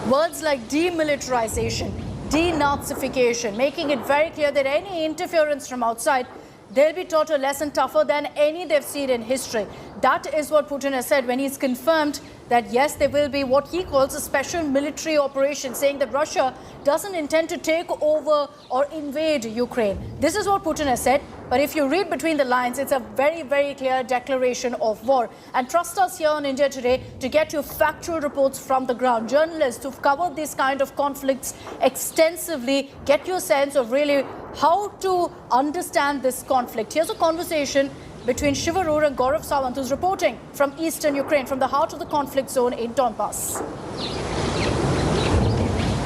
Words like demilitarization, denazification, making it very clear that any interference from outside, they'll be taught a lesson tougher than any they've seen in history. That is what Putin has said when he's confirmed that, yes, there will be what he calls a special military operation, saying that Russia doesn't intend to take over or invade Ukraine. This is what Putin has said. But if you read between the lines, it's a very, very clear declaration of war. And trust us here on India Today to get you factual reports from the ground. Journalists who've covered these kind of conflicts extensively get you a sense of really how to understand this conflict. Here's a conversation between Shiv Arora and Gaurav Sawant, who's reporting from eastern Ukraine, from the heart of the conflict zone in Donbass.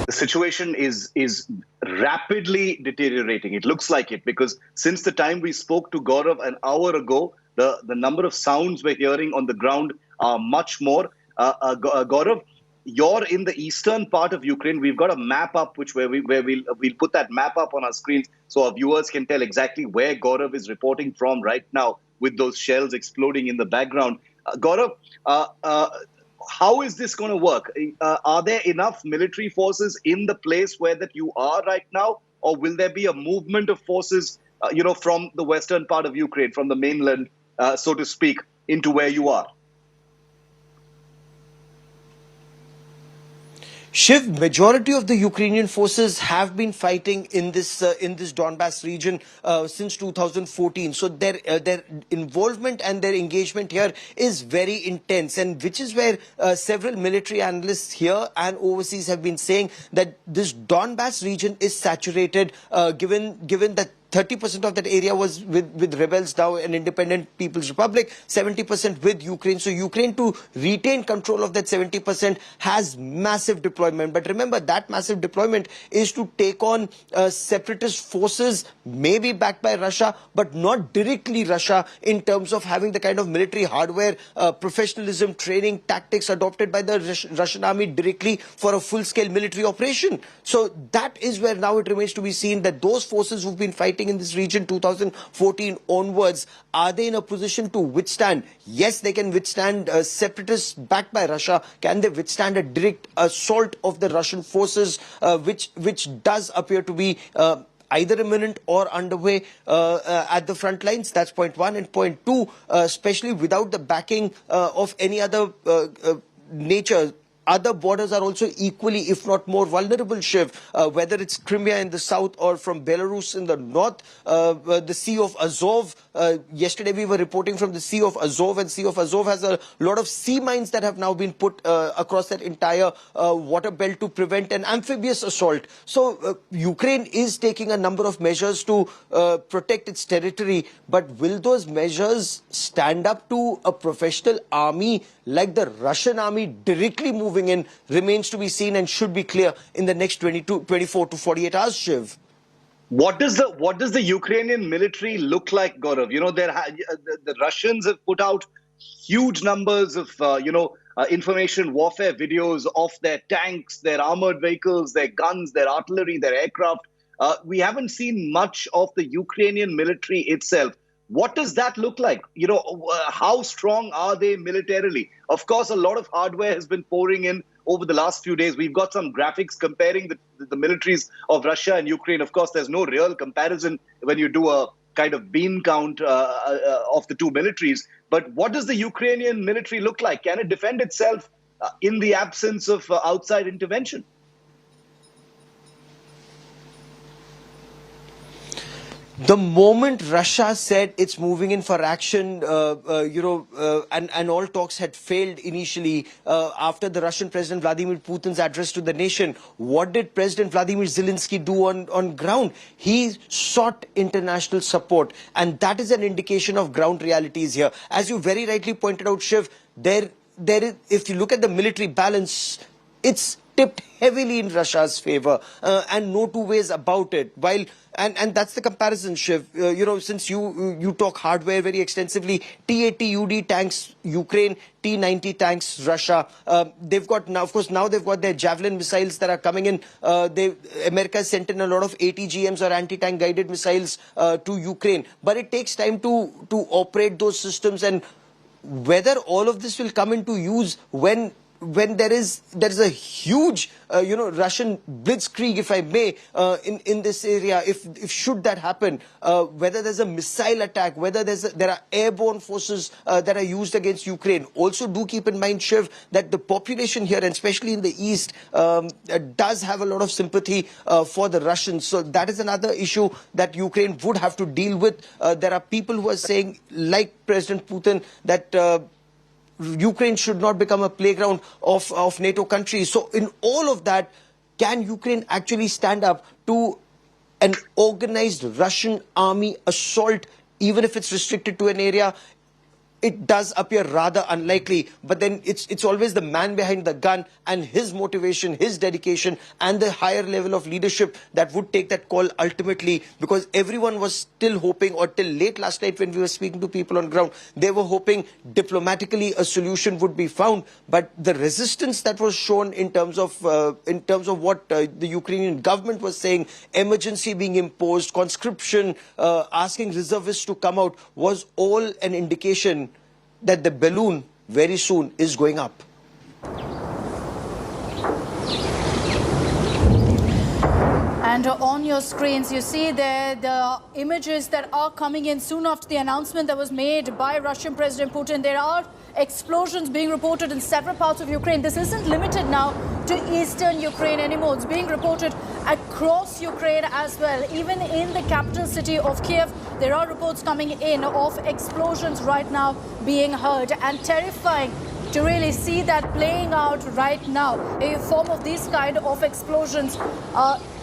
The situation is rapidly deteriorating. It looks like it, because since the time we spoke to Gaurav an hour ago, the number of sounds we're hearing on the ground are much more. Gaurav, you're in the eastern part of Ukraine. We've got a map up where we'll put that map up on our screens so our viewers can tell exactly where Gaurav is reporting from right now, with those shells exploding in the background. Gaurav, how is this going to work? Are there enough military forces in the place where that you are right now, or will there be a movement of forces, from the western part of Ukraine, from the mainland, so to speak, into where you are? Shiv, majority of the Ukrainian forces have been fighting in this Donbass region since 2014. So their involvement and their engagement here is very intense, and which is where several military analysts here and overseas have been saying that this Donbass region is saturated, given that 30% of that area was with rebels, now an independent People's Republic, 70% with Ukraine. So Ukraine, to retain control of that 70%, has massive deployment. But remember, that massive deployment is to take on separatist forces, maybe backed by Russia, but not directly Russia, in terms of having the kind of military hardware, professionalism, training, tactics adopted by the Russian army directly for a full-scale military operation. So that is where now it remains to be seen that those forces who've been fighting in this region 2014 onwards, are they in a position to withstand? Yes, they can withstand separatists backed by Russia. Can they withstand a direct assault of the Russian forces, which does appear to be either imminent or underway at the front lines? That's point one. And point two, especially without the backing of any other nature, other borders are also equally, if not more, vulnerable, Shiv, whether it's Crimea in the south or from Belarus in the north, the Sea of Azov. Yesterday we were reporting from the Sea of Azov, and Sea of Azov has a lot of sea mines that have now been put across that entire water belt to prevent an amphibious assault. So Ukraine is taking a number of measures to protect its territory, but will those measures stand up to a professional army like the Russian army directly moving in? Remains to be seen and should be clear in the next 24 to 48 hours, Shiv. What does the Ukrainian military look like, Gaurav? The Russians have put out huge numbers of information warfare videos of their tanks, their armored vehicles, their guns, their artillery, their aircraft. We haven't seen much of the Ukrainian military itself. What does that look like? How strong are they militarily? Of course, a lot of hardware has been pouring in over the last few days. We've got some graphics comparing the militaries of Russia and Ukraine. Of course, there's no real comparison when you do a kind of bean count of the two militaries. But what does the Ukrainian military look like? Can it defend itself in the absence of outside intervention? The moment Russia said it's moving in for action, and all talks had failed initially after the Russian President Vladimir Putin's address to the nation, what did President Vladimir Zelensky do on ground? He sought international support, and that is an indication of ground realities here. As you very rightly pointed out, Shiv, there is, if you look at the military balance, it's tipped heavily in Russia's favor, and no two ways about it. While and that's the comparison, Shiv. Since you talk hardware very extensively, T-80 tanks Ukraine, T-90 tanks Russia. They've got now, of course, they've got their Javelin missiles that are coming in. America sent in a lot of ATGMs or anti-tank guided missiles to Ukraine, but it takes time to operate those systems, and whether all of this will come into use when when there is a huge Russian blitzkrieg, if I may, in this area, if should that happen, whether there's a missile attack, whether there are airborne forces that are used against Ukraine. Also, do keep in mind, Shiv, that the population here, and especially in the east, does have a lot of sympathy for the Russians. So that is another issue that Ukraine would have to deal with. There are people who are saying, like President Putin, that Ukraine should not become a playground of NATO countries. So in all of that, can Ukraine actually stand up to an organized Russian army assault, even if it's restricted to an area? It does appear rather unlikely, but then it's always the man behind the gun and his motivation, his dedication, and the higher level of leadership that would take that call ultimately, because everyone was still hoping, or till late last night when we were speaking to people on ground, they were hoping diplomatically a solution would be found. But the resistance that was shown in terms of what the Ukrainian government was saying, emergency being imposed, conscription, asking reservists to come out, was all an indication that the balloon very soon is going up. And on your screens, you see there the images that are coming in soon after the announcement that was made by Russian President Putin. There are explosions being reported in several parts of Ukraine. This isn't limited now to eastern Ukraine anymore. It's being reported across Ukraine as well. Even in the capital city of Kyiv, there are reports coming in of explosions right now being heard, and terrifying to really see that playing out right now, a form of these kind of explosions.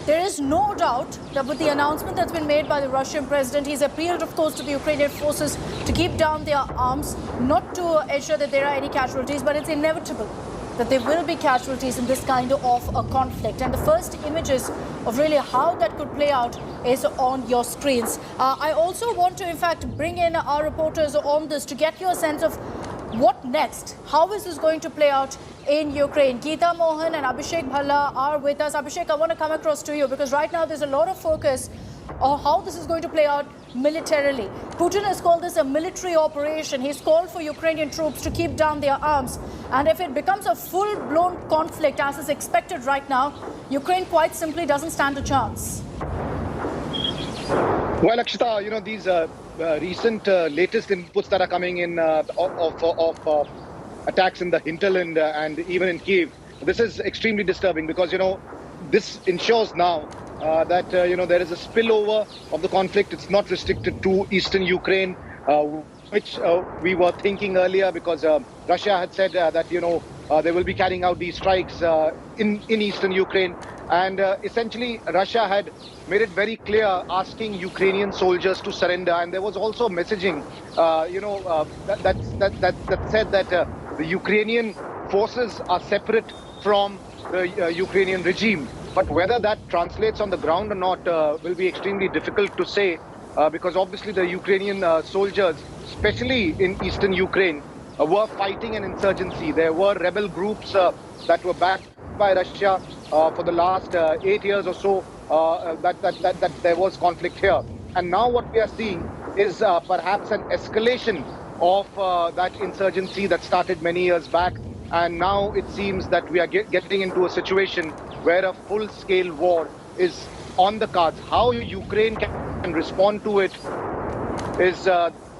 There is no doubt that with the announcement that's been made by the Russian president, he's appealed, of course, to the Ukrainian forces to keep down their arms, not to ensure that there are any casualties, but it's inevitable that there will be casualties in this kind of a conflict. And the first images of really how that could play out is on your screens. I also want to, in fact, bring in our reporters on this to get you a sense of what next? How is this going to play out in Ukraine? Geeta Mohan and Abhishek Bhalla are with us. Abhishek, I want to come across to you because right now there's a lot of focus on how this is going to play out militarily. Putin has called this a military operation. He's called for Ukrainian troops to keep down their arms. And if it becomes a full-blown conflict, as is expected right now, Ukraine quite simply doesn't stand a chance. Well, Akshita, these recent latest inputs that are coming in of attacks in the hinterland and even in Kyiv, this is extremely disturbing because, this ensures now that, there is a spillover of the conflict. It's not restricted to eastern Ukraine, which we were thinking earlier because Russia had said that, they will be carrying out these strikes in eastern Ukraine. And essentially, Russia had made it very clear, asking Ukrainian soldiers to surrender. And there was also messaging, that said that the Ukrainian forces are separate from the Ukrainian regime. But whether that translates on the ground or not will be extremely difficult to say, because obviously the Ukrainian soldiers, especially in eastern Ukraine, were fighting an insurgency. There were rebel groups that were backed by Russia for the last 8 years or so, that there was conflict here. And now what we are seeing is perhaps an escalation of that insurgency that started many years back. And now it seems that we are getting into a situation where a full-scale war is on the cards. How Ukraine can respond to it is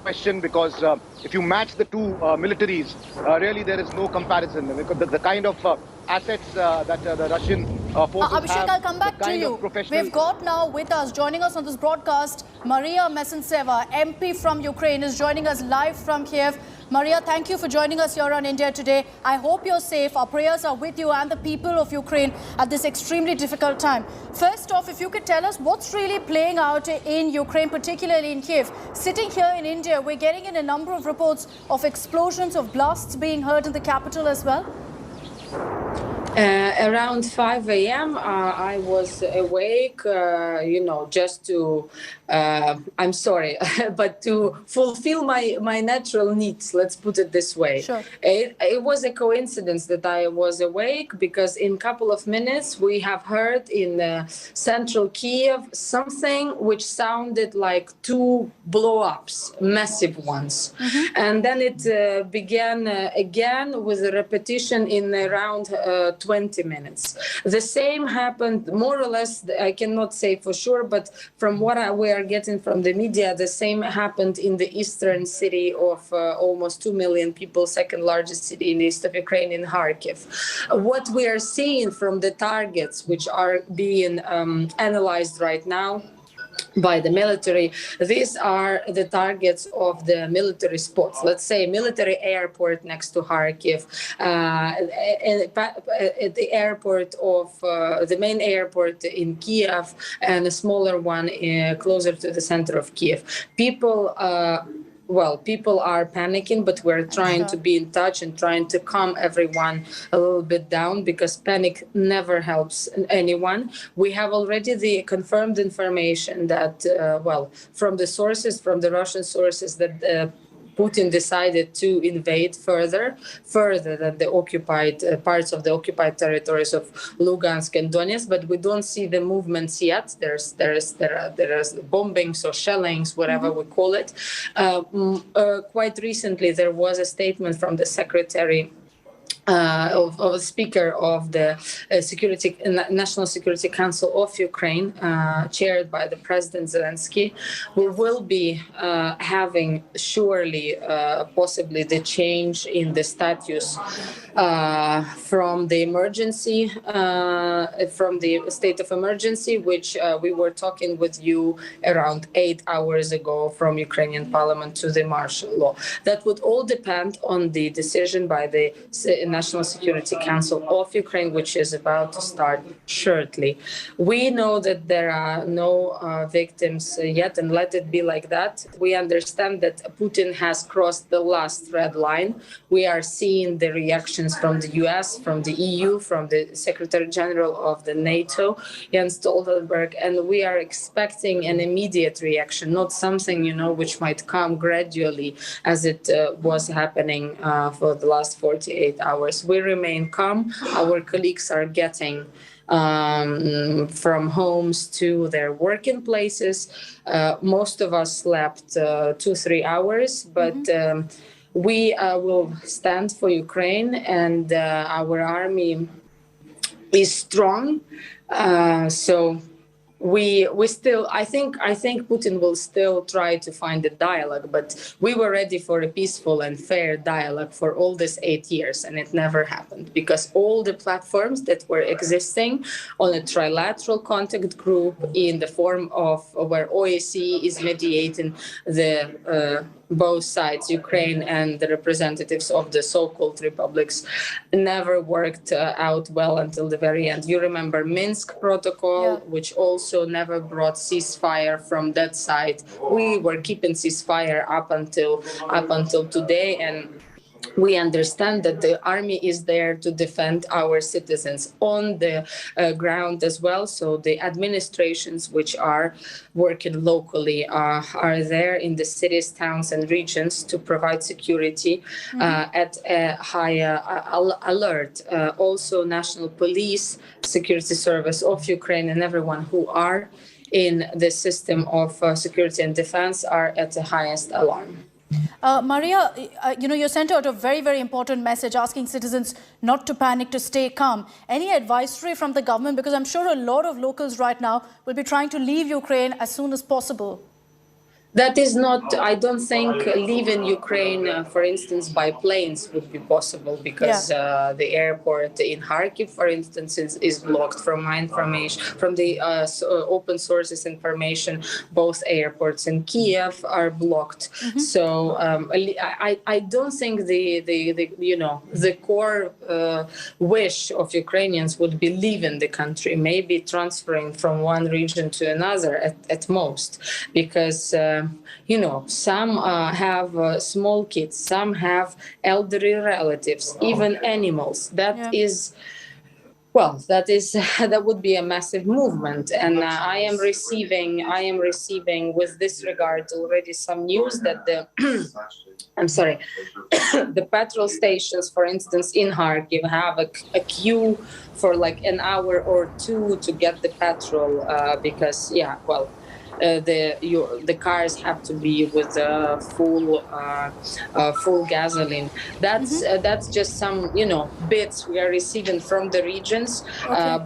question, because if you match the two militaries, really there is no comparison. The kind of assets that the Russian forces Abhishek, have, I'll come back to you. We've got now with us, joining us on this broadcast, Maria Mesentseva, MP from Ukraine, is joining us live from Kyiv. Maria, thank you for joining us here on India Today. I hope you're safe. Our prayers are with you and the people of Ukraine at this extremely difficult time. First off, if you could tell us what's really playing out in Ukraine, particularly in Kyiv. Sitting here in India, we're getting in a number of reports of explosions, of blasts being heard in the capital as well. Around 5 a.m. I was awake, just to I'm sorry, but to fulfill my natural needs, let's put it this way. Sure. It was a coincidence that I was awake, because in a couple of minutes we have heard in central Kyiv something which sounded like two blow-ups, massive ones. And then it began again with a repetition in around 20 minutes. The same happened more or less, I cannot say for sure, but from what we are getting from the media, the same happened in the eastern city of almost 2 million people, second largest city in the east of Ukraine, in Kharkiv. What we are seeing from the targets which are being analyzed right now by the military, these are the targets of the military spots. Let's say military airport next to Kharkiv, the airport of the main airport in Kyiv, and a smaller one closer to the center of Kyiv. People are panicking, but we're trying to be in touch and trying to calm everyone a little bit down, because panic never helps anyone. We have already the confirmed information that, from the sources, from the Russian sources, that Putin decided to invade further than the occupied parts of the occupied territories of Lugansk and Donetsk, but we don't see the movements yet. There's bombings or shellings, whatever we call it. Quite recently, there was a statement from the secretary of a speaker of the National Security Council of Ukraine, chaired by the President Zelensky, who will be having surely possibly the change in the status from the emergency, from the state of emergency, which we were talking with you around 8 hours ago from Ukrainian parliament, to the martial law. That would all depend on the decision by the National Security Council of Ukraine, which is about to start shortly. We know that there are no victims yet, and let it be like that. We understand that Putin has crossed the last red line. We are seeing the reactions from the US, from the EU, from the Secretary General of the NATO, Jens Stoltenberg, and we are expecting an immediate reaction, not something, which might come gradually, as it was happening for the last 48 hours. We remain calm. Our colleagues are getting from homes to their working places. Most of us slept 2-3 hours, but we will stand for Ukraine, and our army is strong. So we still, I think Putin will still try to find a dialogue, but we were ready for a peaceful and fair dialogue for all these 8 years, and it never happened, because all the platforms that were existing on a trilateral contact group in the form of where OSCE is mediating the both sides, Ukraine and the representatives of the so-called republics, never worked out well until the very end. You remember Minsk protocol, which also never brought ceasefire from that side. We were keeping ceasefire up until today, and we understand that the army is there to defend our citizens on the ground as well. So the administrations which are working locally are there in the cities, towns, and regions to provide security at a higher alert. Also, National Police, Security Service of Ukraine, and everyone who are in the system of security and defense are at the highest alarm. Maria, you sent out a very, very important message asking citizens not to panic, to stay calm. Any advisory from the government? Because I'm sure a lot of locals right now will be trying to leave Ukraine as soon as possible. That is not, I don't think leaving Ukraine, for instance, by planes would be possible, because the airport in Kharkiv, for instance, is blocked. From my information, from the open sources information, both airports in Kyiv are blocked. So I don't think the core wish of Ukrainians would be leaving the country, maybe transferring from one region to another at most, because some have small kids, some have elderly relatives, even animals. That is Well, that is that would be a massive movement, and I am receiving with this regard already some news that the I'm sorry, the petrol stations, for instance, in Kharkiv have a queue for like an hour or two to get the petrol because the cars have to be with full gasoline. That's just some bits we are receiving from the regions,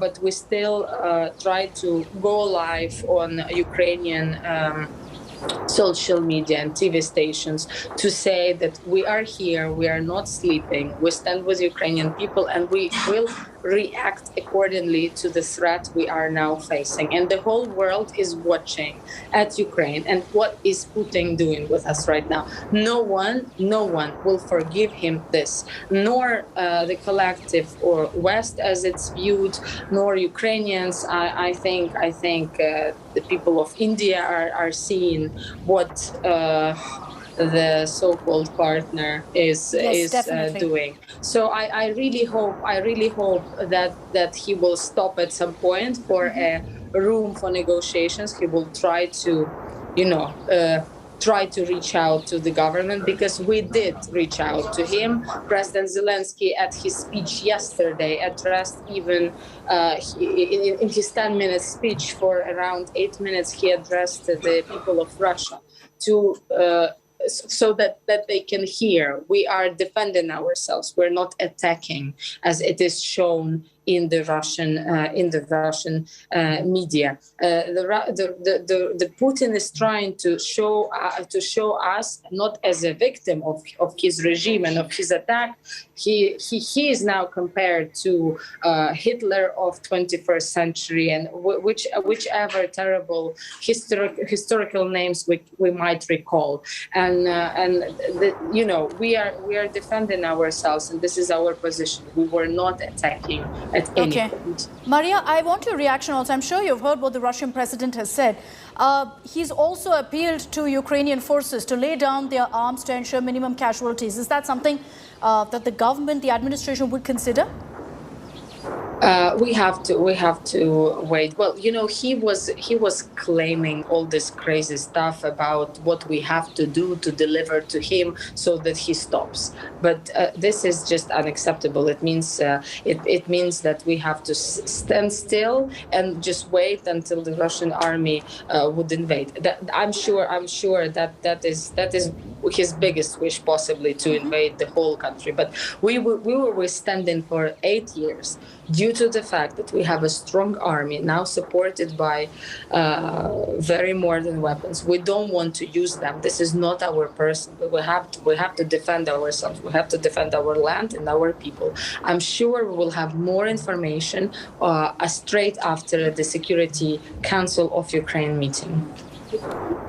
but we still try to go live on Ukrainian social media and TV stations to say that we are here, we are not sleeping, we stand with Ukrainian people, and we will react accordingly to the threat we are now facing. And the whole world is watching at Ukraine and what is Putin doing with us right now. No one will forgive him this, nor the collective or West as it's viewed, nor Ukrainians. I think the people of India are seeing what the so-called partner is doing. So I really hope that he will stop at some point for a room for negotiations. He will try to reach out to the government, because we did reach out to him. President Zelensky, at his speech yesterday, addressed even in his 10-minute speech for around 8 minutes, he addressed the people of Russia to so that they can hear we are defending ourselves. We're not attacking, as it is shown in the Russian media. The Putin is trying to show us not as a victim of his regime and of his attack. He is now compared to Hitler of 21st century, and whichever terrible historical names we might recall. And we are defending ourselves, and this is our position. We were not attacking at any point. Maria, I want your reaction also. I'm sure you've heard what the Russian president has said. He's also appealed to Ukrainian forces to lay down their arms to ensure minimum casualties. Is that something that the government, the administration would consider? We have to wait. Well, he was claiming all this crazy stuff about what we have to do to deliver to him so that he stops. But this is just unacceptable. It means it means that we have to stand still and just wait until the Russian army would invade. I'm sure that is his biggest wish, possibly, to invade the whole country. But we were withstanding for 8 years due to the fact that we have a strong army now supported by very modern weapons. We don't want to use them. This is not our person. We have to defend ourselves. We have to defend our land and our people. I'm sure we will have more information straight after the Security Council of Ukraine meeting.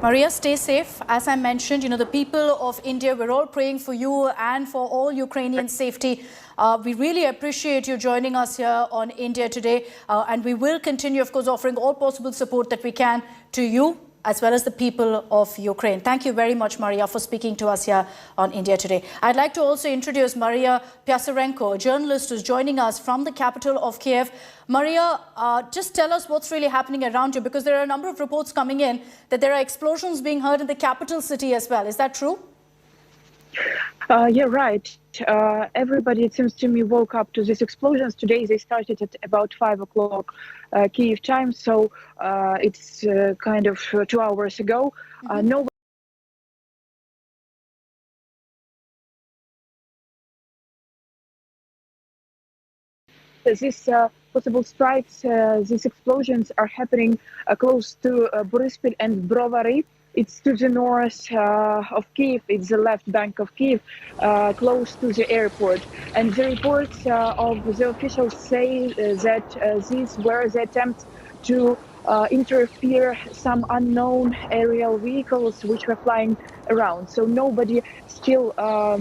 Maria, stay safe. As I mentioned, the people of India, we're all praying for you and for all Ukrainian safety. We really appreciate you joining us here on India Today. And we will continue, of course, offering all possible support that we can to you as well as the people of Ukraine. Thank you very much, Maria, for speaking to us here on India Today. I'd like to also introduce Maria Pyasarenko, a journalist who's joining us from the capital of Kyiv. Maria, just tell us what's really happening around you, because there are a number of reports coming in that there are explosions being heard in the capital city as well. Is that true? Yeah, right. Everybody, it seems to me, woke up to these explosions. Today they started at about 5 o'clock Kyiv time, so it's kind of 2 hours ago. No. These possible strikes, these explosions are happening close to Boryspil and Brovary. It's to the north of Kyiv. It's the left bank of Kyiv, close to the airport. And the reports of the officials say that these were the attempts to interfere some unknown aerial vehicles which were flying around. So nobody still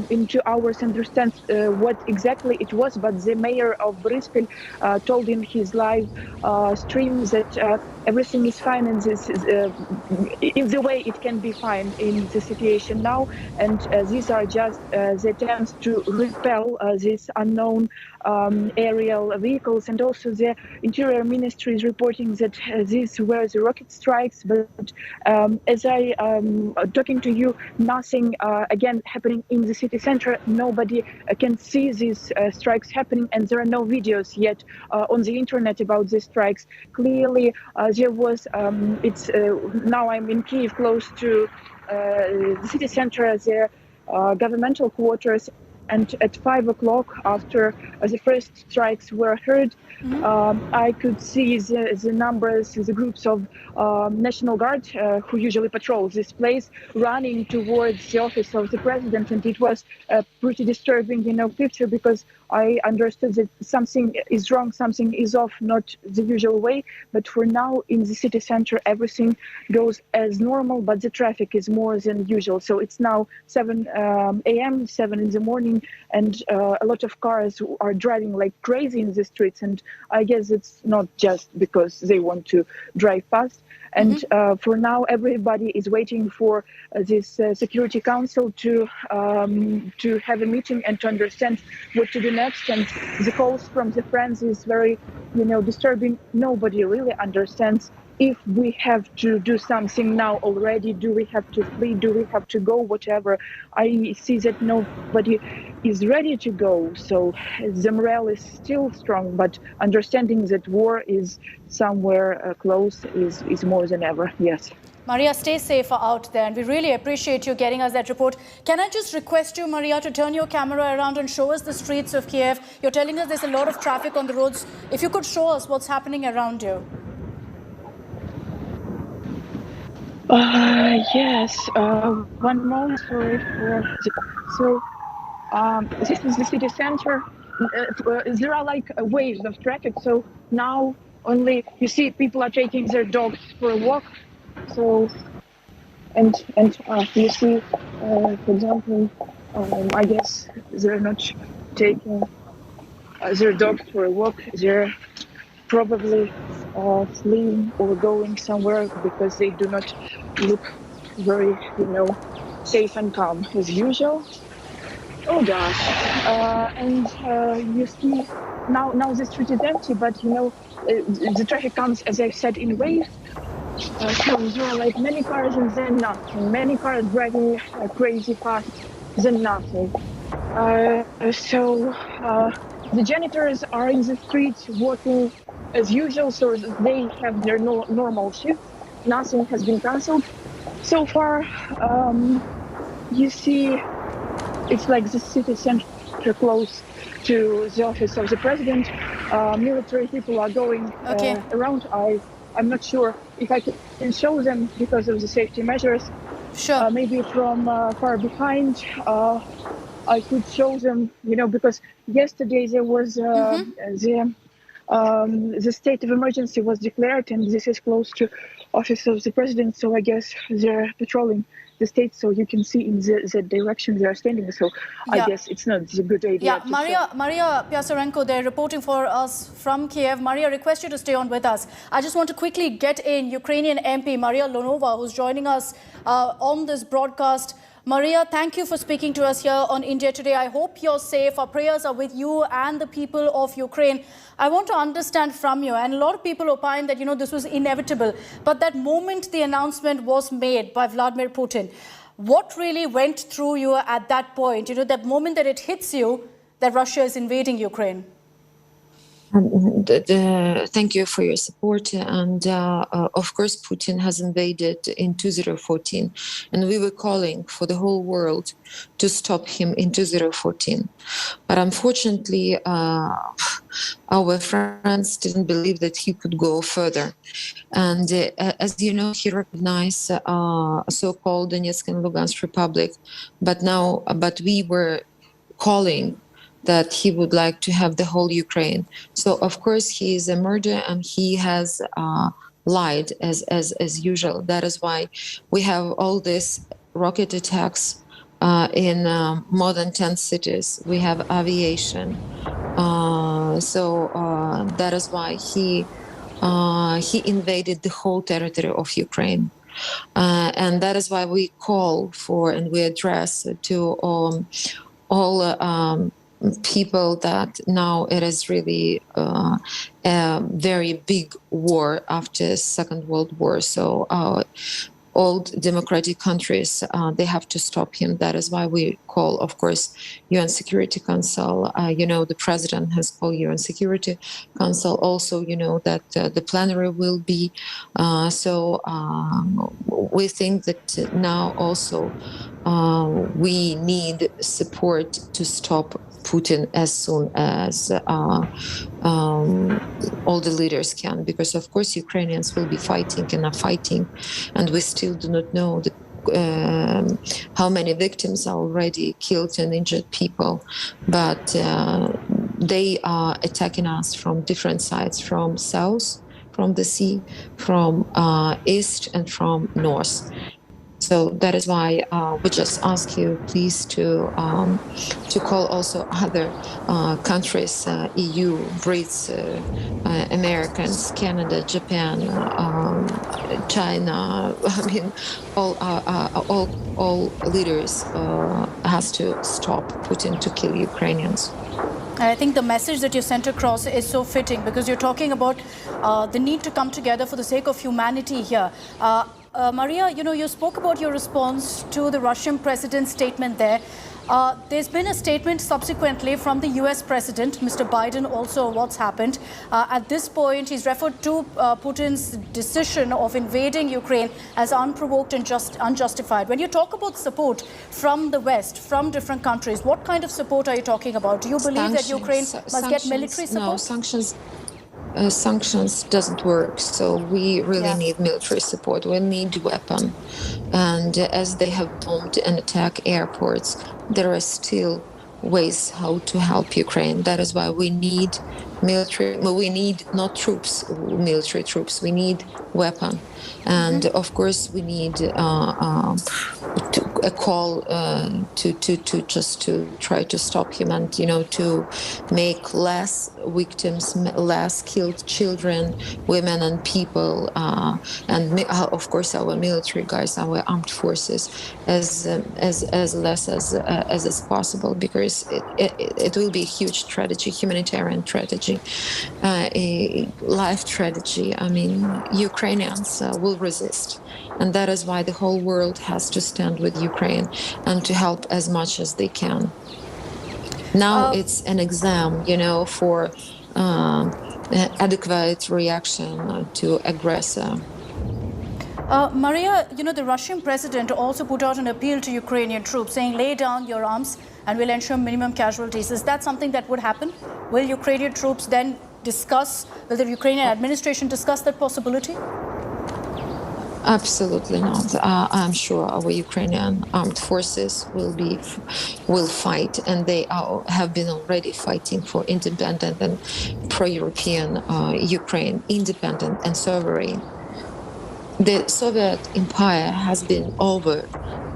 in 2 hours understands what exactly it was, but the mayor of Boryspil told in his live stream that everything is fine, and this is in the way it can be fine in the situation now, and these are just the attempts to repel these unknown aerial vehicles, and also the Interior Ministry is reporting that these were the rocket strikes. But as I talking to you, nothing again happening in the city center. Nobody can see these strikes happening, and there are no videos yet on the internet about these strikes. Clearly, there was. It's now I'm in Kyiv, close to the city center. There, governmental quarters. And at 5 o'clock, after the first strikes were heard, I could see the numbers, the groups of National Guard who usually patrol this place, running towards the office of the president. And it was a pretty disturbing, picture, because I understood that something is wrong, something is off, not the usual way. But for now, in the city center, everything goes as normal, but the traffic is more than usual. So it's now 7 a.m., 7 in the morning, and a lot of cars are driving like crazy in the streets. And I guess it's not just because they want to drive fast. And for now, everybody is waiting for this Security Council to have a meeting and to understand what to do next. And the calls from the friends is very, disturbing. Nobody really understands if we have to do something now already. Do we have to flee? Do we have to go? Whatever. I see that nobody is ready to go. So the morale is still strong, but understanding that war is somewhere close is more than ever. Yes. Maria, stay safe out there, and we really appreciate you getting us that report. Can I just request you, Maria, to turn your camera around and show us the streets of Kyiv? You're telling us there's a lot of traffic on the roads. If you could show us what's happening around you. Yes. One moment. Sorry for so. This is the city center. There are like waves of traffic. So now only you see people are taking their dogs for a walk. So and you see, for example, I guess they're not taking their dogs for a walk. They're probably fleeing or going somewhere because they do not look very, safe and calm as usual. Oh gosh! And you see now the street is empty, but the traffic comes, as I said, in waves. So there are like many cars and then nothing. Many cars driving crazy fast, then nothing. So the janitors are in the streets working as usual, so they have their normal shift. Nothing has been cancelled so far. You see, it's like the city center close to the office of the president. Military people are going around. I'm not sure if I can show them because of the safety measures. Sure. Maybe from far behind, I could show them, because yesterday there was the state of emergency was declared, and this is close to office of the president. So I guess they're patrolling the state, so you can see in the direction they are standing. So I guess it's not a good idea. Yeah, Maria Piasarenko, they're reporting for us from Kyiv. Maria, request you to stay on with us. I just want to quickly get in Ukrainian MP Maria Lonova, who's joining us on this broadcast. Maria, thank you for speaking to us here on India Today. I hope you're safe. Our prayers are with you and the people of Ukraine. I want to understand from you, and a lot of people opine that, this was inevitable, but that moment the announcement was made by Vladimir Putin, what really went through you at that point? That moment that it hits you that Russia is invading Ukraine? Thank you for your support. And of course, Putin has invaded in 2014, and we were calling for the whole world to stop him in 2014. But unfortunately, our friends didn't believe that he could go further. And as you know, he recognized so-called Donetsk and Lugansk Republic. But we were calling that he would like to have the whole Ukraine. So of course he is a murderer, and he has lied as usual. That is why we have all these rocket attacks in more than 10 cities. We have aviation. So that is why he invaded the whole territory of Ukraine. And that is why we call for and we address to all people that now it is really a very big war after Second World War. So old democratic countries, they have to stop him. That is why we call, of course, UN Security Council. The president has called UN Security Council. Also, that the plenary will be. We think that now also we need support to stop Putin as soon as all the leaders can, because of course Ukrainians will be fighting and are fighting, and we still do not know how many victims are already killed and injured people, but they are attacking us from different sides, from south, from the sea, from east and from north. So that is why we just ask you, please, to call also other countries, EU, Brits, Americans, Canada, Japan, China. I mean, all leaders has to stop Putin to kill Ukrainians. I think the message that you sent across is so fitting, because you're talking about the need to come together for the sake of humanity here. Maria, you spoke about your response to the Russian president's statement there. There's been a statement subsequently from the US president, Mr. Biden, also what's happened. At this point, he's referred to Putin's decision of invading Ukraine as unprovoked and unjustified. When you talk about support from the West, from different countries, what kind of support are you talking about? Do you believe that Ukraine must get military support? No, sanctions doesn't work, so we really need military support. We need weapon, and as they have bombed and attacked airports, there are still ways how to help Ukraine. That is why we need military. We need not troops, military troops. We need weapon, and of course we need a call to try to stop him, and to make less victims, less killed children, women, and people, and of course our military guys, our armed forces, as less as possible, because it will be a huge tragedy, humanitarian tragedy, a life tragedy. I mean, Ukrainians will resist, and that is why the whole world has to stand with Ukraine and to help as much as they can. Now it's an exam, for adequate reaction to aggressor. Maria, the Russian president also put out an appeal to Ukrainian troops saying, lay down your arms and we'll ensure minimum casualties. Is that something that would happen? Will Ukrainian troops then will the Ukrainian administration discuss that possibility? Absolutely not. I'm sure our Ukrainian armed forces will fight, and they have been already fighting for independent and pro-European Ukraine, independent and sovereign. The Soviet Empire has been over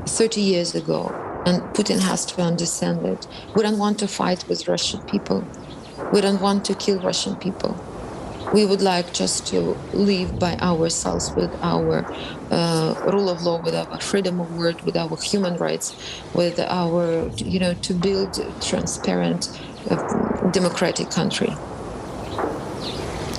30 years ago, and Putin has to understand it. We don't want to fight with Russian people. We don't want to kill Russian people. We would like just to live by ourselves with our rule of law, with our freedom of word, with our human rights, with our, to build a transparent, democratic country.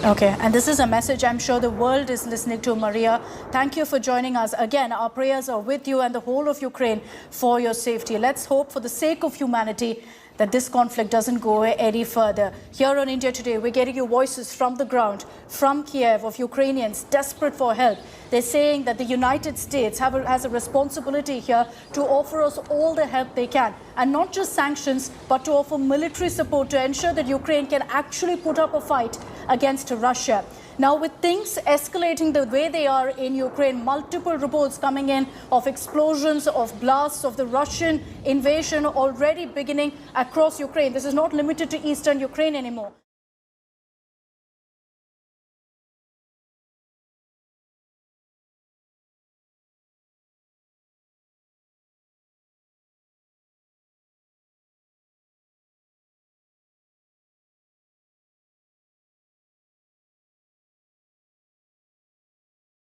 Okay, and this is a message I'm sure the world is listening to. Maria, thank you for joining us. Again, our prayers are with you and the whole of Ukraine for your safety. Let's hope, for the sake of humanity, that this conflict doesn't go any further. Here on India Today, we're getting you voices from the ground, from Kyiv, of Ukrainians desperate for help. They're saying that the United States has a responsibility here to offer us all the help they can. And not just sanctions, but to offer military support to ensure that Ukraine can actually put up a fight against Russia. Now, with things escalating the way they are in Ukraine, multiple reports coming in of explosions, of blasts, of the Russian invasion already beginning across Ukraine. This is not limited to eastern Ukraine anymore.